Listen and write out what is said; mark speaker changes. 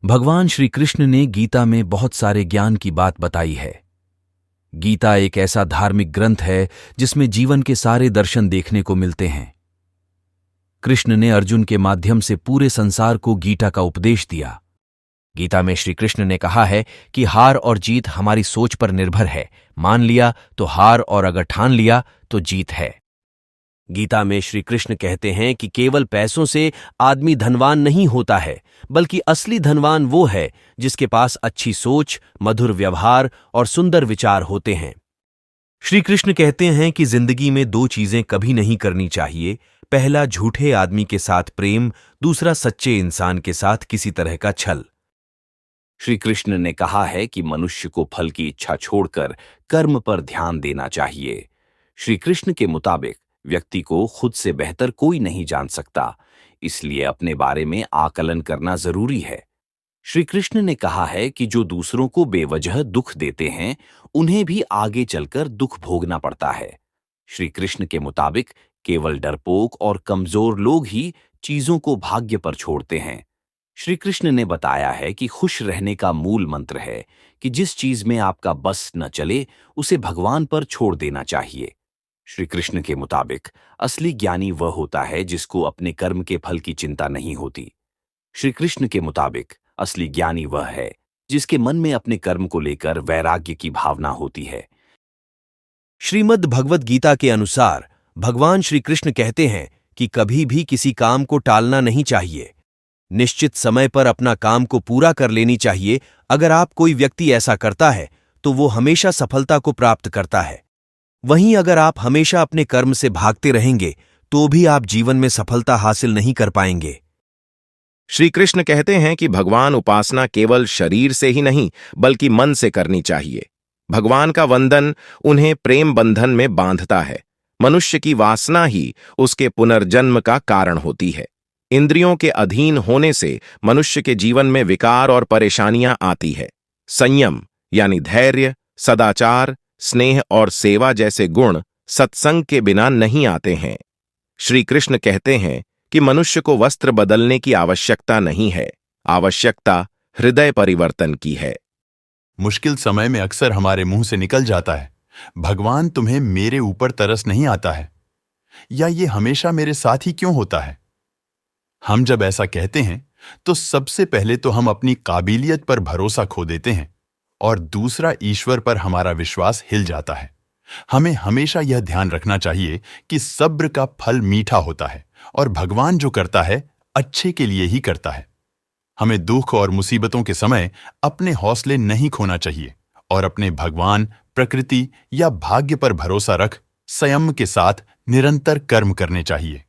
Speaker 1: भगवान श्री कृष्ण ने गीता में बहुत सारे ज्ञान की बात बताई है। गीता एक ऐसा धार्मिक ग्रंथ है जिसमें जीवन के सारे दर्शन देखने को मिलते हैं। कृष्ण ने अर्जुन के माध्यम से पूरे संसार को गीता का उपदेश दिया। गीता में श्री कृष्ण ने कहा है कि हार और जीत हमारी सोच पर निर्भर है। मान लिया तो हार और अगर ठान लिया तो जीत है। गीता में श्री कृष्ण कहते हैं कि केवल पैसों से आदमी धनवान नहीं होता है, बल्कि असली धनवान वो है जिसके पास अच्छी सोच, मधुर व्यवहार और सुंदर विचार होते हैं। श्री कृष्ण कहते हैं कि जिंदगी में दो चीजें कभी नहीं करनी चाहिए। पहला, झूठे आदमी के साथ प्रेम, दूसरा सच्चे इंसान के साथ किसी तरह का छल। श्री कृष्ण ने कहा है कि मनुष्य को फल की इच्छा छोड़कर कर्म पर ध्यान देना चाहिए। श्री कृष्ण के मुताबिक व्यक्ति को खुद से बेहतर कोई नहीं जान सकता, इसलिए अपने बारे में आकलन करना जरूरी है। श्री कृष्ण ने कहा है कि जो दूसरों को बेवजह दुख देते हैं, उन्हें भी आगे चलकर दुख भोगना पड़ता है। श्री कृष्ण के मुताबिक केवल डरपोक और कमजोर लोग ही चीजों को भाग्य पर छोड़ते हैं। श्री कृष्ण ने बताया है कि खुश रहने का मूल मंत्र है कि जिस चीज में आपका बस न चले उसे भगवान पर छोड़ देना चाहिए। श्री कृष्ण के मुताबिक असली ज्ञानी वह होता है जिसको अपने कर्म के फल की चिंता नहीं होती। श्री कृष्ण के मुताबिक असली ज्ञानी वह है जिसके मन में अपने कर्म को लेकर वैराग्य की भावना होती है। श्रीमद् भगवद गीता के अनुसार भगवान श्री कृष्ण कहते हैं कि कभी भी किसी काम को टालना नहीं चाहिए। निश्चित समय पर अपना काम को पूरा कर लेनी चाहिए। अगर आप कोई व्यक्ति ऐसा करता है तो वो हमेशा सफलता को प्राप्त करता है। वहीं अगर आप हमेशा अपने कर्म से भागते रहेंगे तो भी आप जीवन में सफलता हासिल नहीं कर पाएंगे।
Speaker 2: श्री कृष्ण कहते हैं कि भगवान उपासना केवल शरीर से ही नहीं बल्कि मन से करनी चाहिए। भगवान का वंदन उन्हें प्रेम बंधन में बांधता है। मनुष्य की वासना ही उसके पुनर्जन्म का कारण होती है। इंद्रियों के अधीन होने से मनुष्य के जीवन में विकार और परेशानियां आती है। संयम यानी धैर्य, सदाचार, स्नेह और सेवा जैसे गुण सत्संग के बिना नहीं आते हैं। श्री कृष्ण कहते हैं कि मनुष्य को वस्त्र बदलने की आवश्यकता नहीं है, आवश्यकता हृदय परिवर्तन की है।
Speaker 3: मुश्किल समय में अक्सर हमारे मुंह से निकल जाता है, भगवान तुम्हें मेरे ऊपर तरस नहीं आता है, या ये हमेशा मेरे साथ ही क्यों होता है। हम जब ऐसा कहते हैं तो सबसे पहले तो हम अपनी काबिलियत पर भरोसा खो देते हैं और दूसरा ईश्वर पर हमारा विश्वास हिल जाता है। हमें हमेशा यह ध्यान रखना चाहिए कि सब्र का फल मीठा होता है और भगवान जो करता है अच्छे के लिए ही करता है। हमें दुख और मुसीबतों के समय अपने हौसले नहीं खोना चाहिए और अपने भगवान, प्रकृति या भाग्य पर भरोसा रख संयम के साथ निरंतर कर्म करने चाहिए।